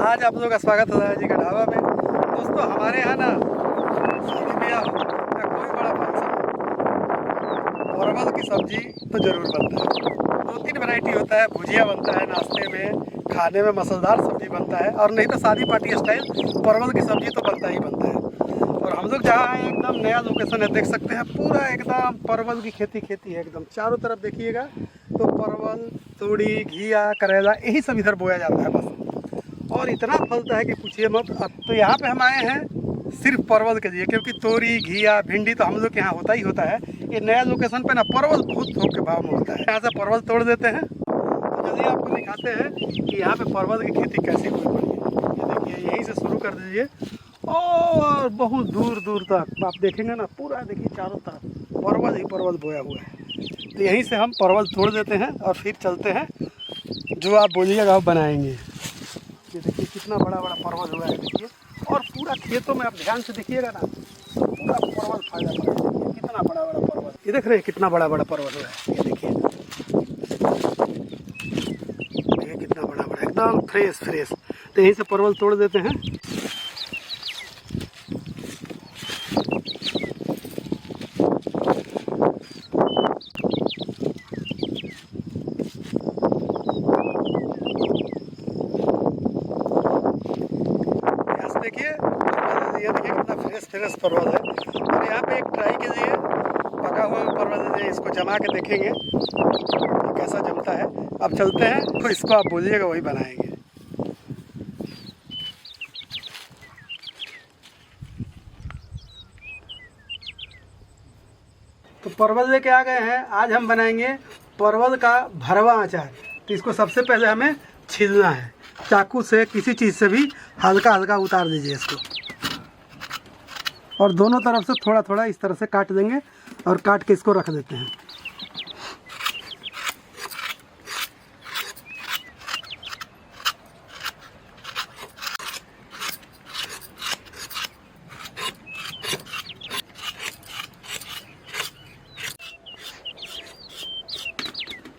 आज आप लोगों का स्वागत है दादा जी का ढाबा में। दोस्तों हमारे यहाँ ना शादी ब्याह हो या कोई बड़ा फंक्शन हो, परवल की सब्जी तो ज़रूर बनता है। 2-3 वैरायटी होता है, भुजिया बनता है नाश्ते में, खाने में मसालेदार सब्जी बनता है, और नहीं तो शादी पार्टी स्टाइल परवल की सब्जी तो बनता ही बनता है। और हम लोग जहाँ हैं एकदम नया लोकेशन है, देख सकते हैं पूरा एकदम परवल की खेती है एकदम। चारों तरफ देखिएगा तो परवल, तोड़ी, घिया, करेला यही सब इधर बोया जाता है बस। और इतना फलता है कि पूछिए मत। अब तो यहाँ पे हम आए हैं सिर्फ परवल के लिए, क्योंकि तोरी, घिया, भिंडी तो हम लोग के यहाँ होता ही होता है। ये नया लोकेशन पे ना परवल बहुत थोक के भाव में होता है। यहाँ से परवल तोड़ देते हैं तो जल्दी आपको दिखाते हैं कि यहाँ पे परवल की खेती कैसे हुई है। ये देखिए, यहीं से शुरू कर दीजिए और बहुत दूर दूर तक आप देखेंगे ना, पूरा देखिए चारों तरफ परवल ही परवल बोया हुआ है। तो यहीं से हम परवल तोड़ देते हैं और फिर चलते हैं, जो आप बोलिएगा आप बनाएंगे। ये देखिए कितना बड़ा बड़ा परवल हुआ है, देखिए। और पूरा खेतों में आप ध्यान से देखिएगा ना, पूरा परवल फायदा पड़ा है। कितना बड़ा बड़ा परवल, ये देख रहे हैं कितना बड़ा बड़ा परवल हुआ है। ये देखिए कितना बड़ा बड़ा, एकदम फ्रेश। तो यहीं से परवल तोड़ देते हैं। देखिए ये देखिए कितना फ्रेश परवल है। और यहाँ पे एक ट्राई कीजिए, पका हुआ परवल है, इसको जमा के देखेंगे तो कैसा जमता है। अब चलते हैं तो इसको आप बोलिएगा वही बनाएंगे। तो परवल लेके आ गए हैं। आज हम बनाएंगे परवल का भरवा अचार। तो इसको सबसे पहले हमें छीलना है, चाकू से किसी चीज़ से भी हल्का हल्का उतार दीजिए इसको, और दोनों तरफ से थोड़ा थोड़ा इस तरह से काट देंगे और काट के इसको रख देते हैं।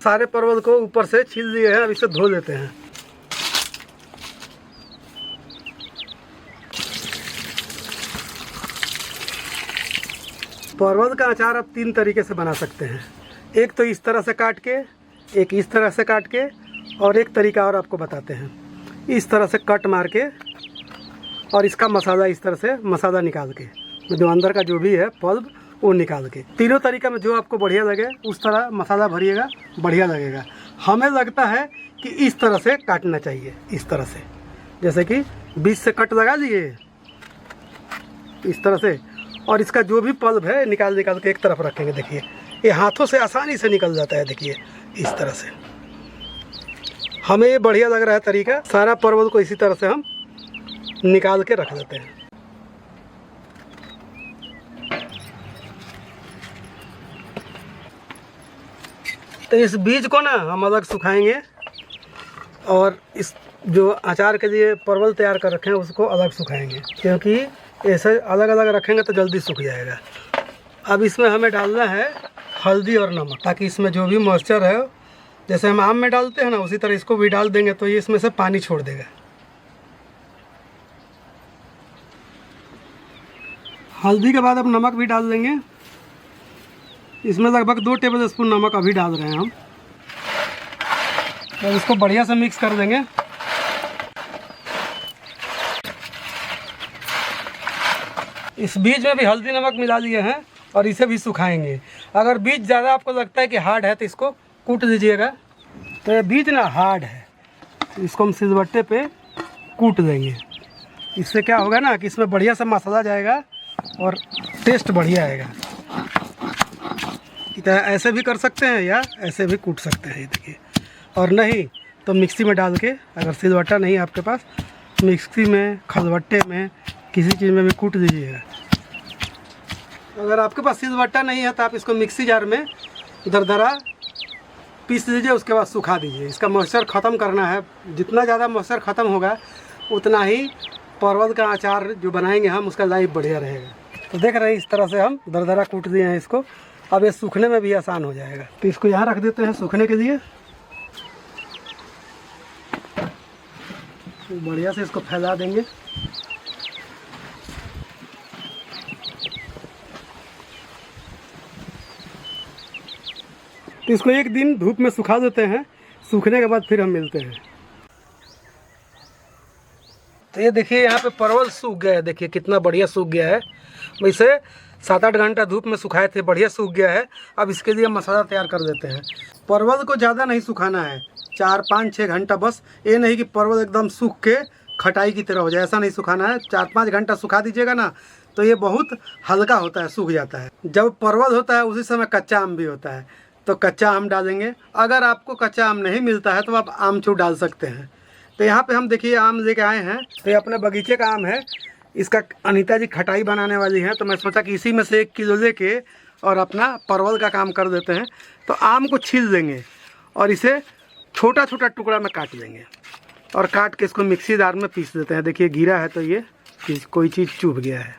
सारे परवल को ऊपर से छील दिए हैं, अब इसे धो लेते हैं। परवल का अचार आप 3 तरीके से बना सकते हैं। एक तो इस तरह से काट के, एक इस तरह से काट के, और एक तरीका और आपको बताते हैं, इस तरह से कट मार के और इसका मसाला इस तरह से मसाला निकाल के, जो अंदर का जो भी है पल्प वो निकाल के। तीनों तरीका में जो आपको बढ़िया लगे उस तरह मसाला भरिएगा, बढ़िया लगेगा। हमें लगता है कि इस तरह से काटना चाहिए, इस तरह से, जैसे कि बीच से कट लगा दिए इस तरह से, और इसका जो भी पल्प है निकाल के एक तरफ रखेंगे। देखिए ये हाथों से आसानी से निकल जाता है, देखिए इस तरह से। हमें ये बढ़िया लग रहा है तरीका। सारा परवल को इसी तरह से हम निकाल के रख देते हैं। तो इस बीज को ना हम अलग सुखाएंगे, और इस जो अचार के लिए परवल तैयार कर रखे हैं उसको अलग सुखाएंगे, क्योंकि ऐसे अलग अलग रखेंगे तो जल्दी सूख जाएगा। अब इसमें हमें डालना है हल्दी और नमक, ताकि इसमें जो भी मॉइस्चर है, जैसे हम आम में डालते हैं ना, उसी तरह इसको भी डाल देंगे तो ये इसमें से पानी छोड़ देगा। हल्दी के बाद अब नमक भी डाल देंगे। इसमें लगभग 2 टेबल स्पून नमक अभी डाल रहे हैं हम। तो इसको बढ़िया से मिक्स कर देंगे। इस बीज में भी हल्दी नमक मिला दिए हैं और इसे भी सुखाएंगे। अगर बीज ज़्यादा आपको लगता है कि हार्ड है तो इसको कूट दीजिएगा। तो ये बीज ना हार्ड है, इसको हम सिलबट्टे पे कूट देंगे। इससे क्या होगा ना कि इसमें बढ़िया सा मसाला जाएगा और टेस्ट बढ़िया आएगा। तो ऐसे भी कर सकते हैं या ऐसे भी कूट सकते हैं, ये देखिए। और नहीं तो मिक्सी में डाल के, अगर सिलबट्टा नहीं है आपके पास, मिक्सी में, खलबट्टे में, किसी चीज़ में भी कूट दीजिएगा। अगर आपके पास सिलबट्टा नहीं है तो आप इसको मिक्सी जार में दरदरा पीस लीजिए, उसके बाद सुखा दीजिए। इसका मॉइस्चर ख़त्म करना है। जितना ज़्यादा मॉइस्चर ख़त्म होगा उतना ही परवल का अचार जो बनाएंगे हम, उसका लाइफ बढ़िया रहेगा। तो देख रहे हैं इस तरह से हम दरदरा कूट दिए हैं इसको। अब ये सूखने में भी आसान हो जाएगा। तो इसको यहाँ रख देते हैं सूखने के लिए। बढ़िया से इसको फैला देंगे। तो इसको एक दिन धूप में सुखा देते हैं, सूखने के बाद फिर हम मिलते हैं। तो ये देखिए यहाँ पे परवल सूख गया है, देखिए कितना बढ़िया सूख गया है। वैसे 7-8 घंटा धूप में सुखाए थे, बढ़िया सूख गया है। अब इसके लिए मसाला तैयार कर देते हैं। परवल को ज़्यादा नहीं सुखाना है, 4-5-6 घंटा बस। ये नहीं कि परवल एकदम सूख के खटाई की तरह हो जाए, ऐसा नहीं सुखाना है। 4-5 घंटा सुखा दीजिएगा ना तो ये बहुत हल्का होता है, सूख जाता है। जब परवल होता है उसी समय कच्चा आम भी होता है, तो कच्चा आम डालेंगे। अगर आपको कच्चा आम नहीं मिलता है तो आप आमचूर डाल सकते हैं। तो यहाँ पे हम देखिए आम लेके आए हैं, तो ये अपने बगीचे का आम है। इसका अनीता जी खटाई बनाने वाली हैं, तो मैं सोचा कि इसी में से 1 किलो लेके और अपना परवल का काम कर देते हैं। तो आम को छील देंगे और इसे छोटा छोटा टुकड़ा में काट लेंगे और काट के इसको मिक्सी जार में पीस देते हैं। देखिए गिरा है तो ये कोई चीज़ चुभ गया है।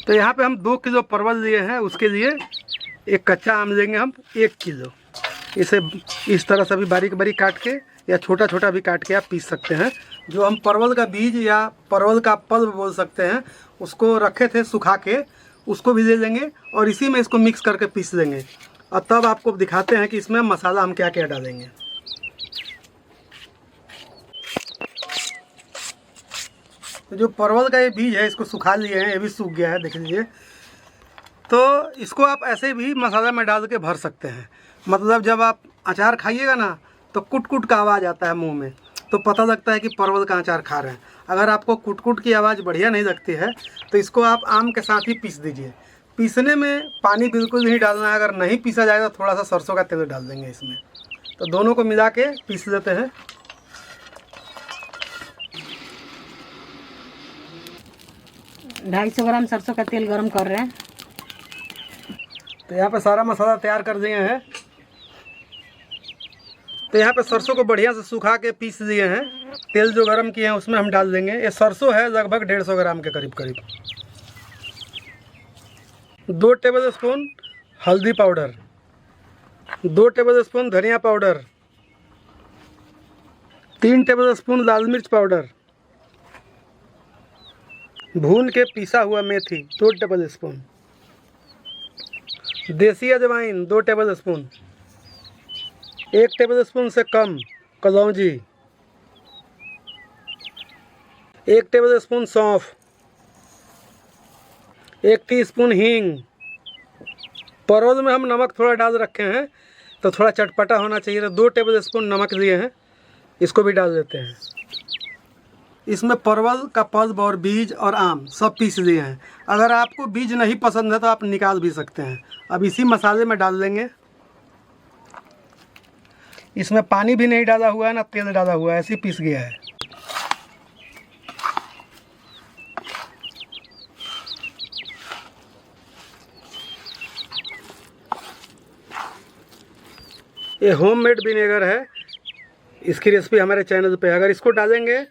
तो यहाँ पे हम 2 किलो परवल लिए हैं, उसके लिए एक कच्चा आम लेंगे हम 1 किलो। इसे इस तरह से भी बारीक बारीक काट के या छोटा छोटा भी काट के आप पीस सकते हैं। जो हम परवल का बीज या परवल का पल्प बोल सकते हैं, उसको रखे थे सुखा के, उसको भी ले लेंगे और इसी में इसको मिक्स करके पीस लेंगे। और तब आपको दिखाते हैं कि इसमें मसाला हम क्या क्या डालेंगे। तो जो परवल का ये बीज है इसको सुखा लिए हैं, ये भी सूख गया है, देख लीजिए। तो इसको आप ऐसे भी मसाला में डाल के भर सकते हैं। मतलब जब आप अचार खाइएगा ना तो कुट कुट का आवाज़ आता है मुंह में, तो पता लगता है कि परवल का अचार खा रहे हैं। अगर आपको कुट कुट की आवाज़ बढ़िया नहीं लगती है तो इसको आप आम के साथ ही पीस दीजिए। पीसने में पानी बिल्कुल नहीं डालना है। अगर नहीं पीसा जाएगा तो थोड़ा सा सरसों का तेल डाल देंगे इसमें। तो दोनों को मिला के पीस लेते हैं। ढाई 250 ग्राम सरसों का तेल गरम कर रहे हैं। तो यहाँ पे सारा मसाला तैयार कर दिए हैं। तो यहाँ पे सरसों को बढ़िया से सुखा के पीस दिए हैं। तेल जो गरम किए हैं उसमें हम डाल देंगे। ये सरसों है लगभग 150 ग्राम के करीब करीब। 2 टेबल स्पून हल्दी पाउडर, 2 टेबल स्पून धनिया पाउडर, 3 टेबल स्पून लाल मिर्च पाउडर, भून के पीसा हुआ मेथी 2 टेबल स्पून, देसी अजवाइन 2 टेबल स्पून, 1 टेबल स्पून से कम कलौंजी, 1 टेबल स्पून सौंफ, 1 टीस्पून हींग। परवल में हम नमक थोड़ा डाल रखे हैं तो थोड़ा चटपटा होना चाहिए, तो 2 टेबल स्पून नमक दिए हैं, इसको भी डाल देते हैं। इसमें परवल का पल्प और बीज और आम सब पीस दिए हैं। अगर आपको बीज नहीं पसंद है तो आप निकाल भी सकते हैं। अब इसी मसाले में डाल देंगे। इसमें पानी भी नहीं डाला हुआ है ना तेल डाला हुआ है, ऐसे ही पीस गया है। ये होममेड विनेगर है, इसकी रेसिपी हमारे चैनल पे है। अगर इसको डालेंगे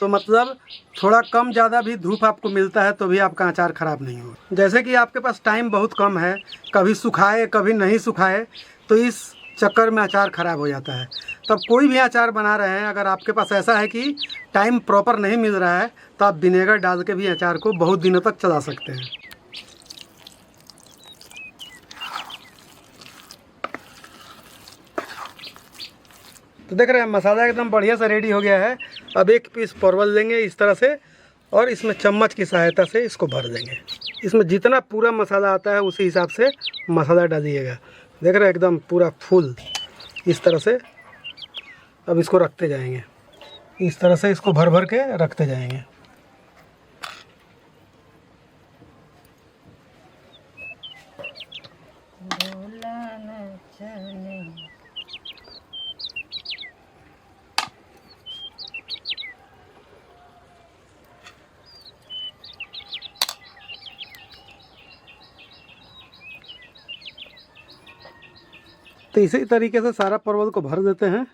तो मतलब थोड़ा कम ज़्यादा भी धूप आपको मिलता है तो भी आपका अचार ख़राब नहीं होगा। जैसे कि आपके पास टाइम बहुत कम है, कभी सुखाए कभी नहीं सुखाए, तो इस चक्कर में अचार ख़राब हो जाता है। तब कोई भी अचार बना रहे हैं, अगर आपके पास ऐसा है कि टाइम प्रॉपर नहीं मिल रहा है तो आप विनेगर डाल के भी अचार को बहुत दिनों तक चला सकते हैं। तो देख रहे हैं मसाला एकदम बढ़िया से रेडी हो गया है। अब 1 पीस परवल लेंगे इस तरह से और इसमें चम्मच की सहायता से इसको भर देंगे। इसमें जितना पूरा मसाला आता है उसी हिसाब से मसाला डालिएगा। देख रहे हैं एकदम पूरा फुल इस तरह से। अब इसको रखते जाएंगे, इस तरह से इसको भर भर के रखते जाएंगे। तो इसी तरीके से सारा परवल को भर देते हैं।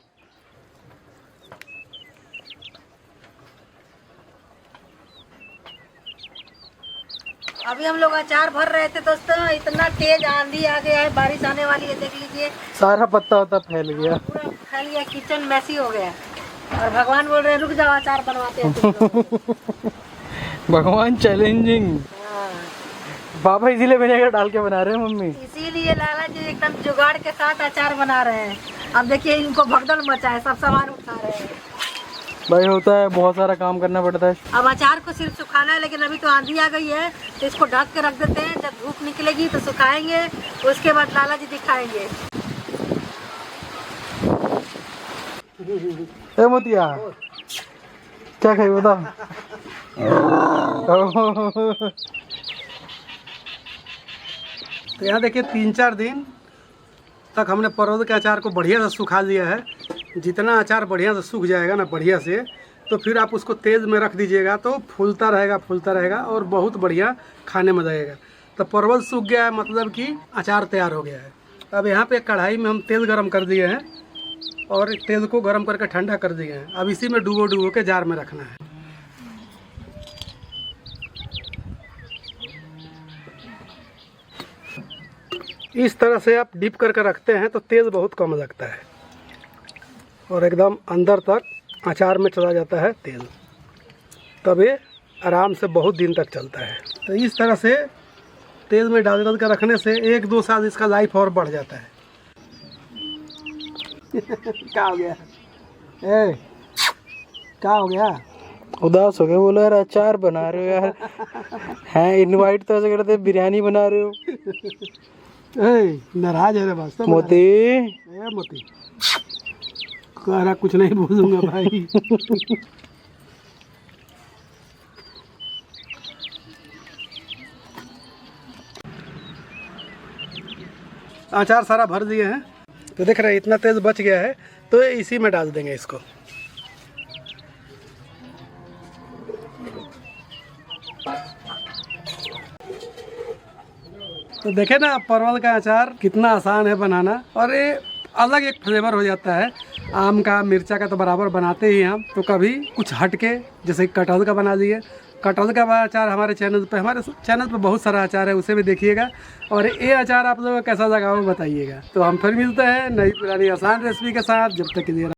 अभी हम लोग अचार भर रहे थे दोस्तों, इतना तेज आंधी आ गया है, बारिश आने वाली है, देख लीजिए सारा पत्ता वत्ता फैल गया। पूरा फैल गया, किचन मैसी हो गया। और भगवान बोल रहे हैं रुक जाओ अचार बनवाते हैं तुम लोग। भगवान चैलेंजिंग। हाँ। पापा इसीलिए विनेगर डाल के बना रहे हैं मम्मी। इसीलिए लाला जी एकदम जुगाड़ के साथ अचार बना रहे हैं। अब देखिए इनको भगदड़ मचा है, सब सामान उठा रहे हैं। भाई होता है, बहुत सारा काम करना पड़ता है। अब अचार को सिर्फ सुखाना है, लेकिन अभी तो आंधी आ गई है तो इसको ढक के रख देते हैं। जब धूप निकलेगी तो सुखाएंगे, उसके बाद लाला जी दिखाएंगे। ए मोतिया क्या खाई बता। तो यहाँ देखिए 3-4 दिन तक हमने परवल के अचार को बढ़िया से सुखा लिया है। जितना अचार बढ़िया से सूख जाएगा ना बढ़िया से, तो फिर आप उसको तेज़ में रख दीजिएगा तो फूलता रहेगा और बहुत बढ़िया खाने में जाएगा। तो परवल सूख गया है, मतलब कि अचार तैयार हो गया है। अब यहाँ पे कढ़ाई में हम तेल गरम कर दिए हैं और तेल को गरम करके ठंडा कर दिए हैं। अब इसी में डुबो के जार में रखना है। इस तरह से आप डिप करके रखते हैं तो तेल बहुत कम लगता है और एकदम अंदर तक अचार में चला जाता है तेल, तब ये आराम से बहुत दिन तक चलता है। तो इस तरह से तेल में डाल कर रखने से 1-2 साल इसका लाइफ और बढ़ जाता है। क्या हो गया? क्या हो गया? उदास हो गया, बोला यार अचार बना रहे हो यार। हैं इनवाइट तो ऐसे करते बिरयानी बना रहे हो। नाराज है रे वास्तव मोती। मोती कह रहा कुछ नहीं बोलूँगा भाई। अचार सारा भर दिए हैं तो देख रहे हैं इतना तेज बच गया है, तो इसी में डाल देंगे इसको। तो देखे ना परवल का अचार कितना आसान है बनाना, और ये अलग एक फ्लेवर हो जाता है। आम का मिर्चा का तो बराबर बनाते ही हम, तो कभी कुछ हट के जैसे कटहल का बना लिए। कटहल का अचार हमारे चैनल पे बहुत सारा अचार है, उसे भी देखिएगा। और ये अचार आप लोगों को कैसा लगा वो बताइएगा। तो हम फिर मिलते हैं नई पुरानी आसान रेसिपी के साथ। जब तक के लिए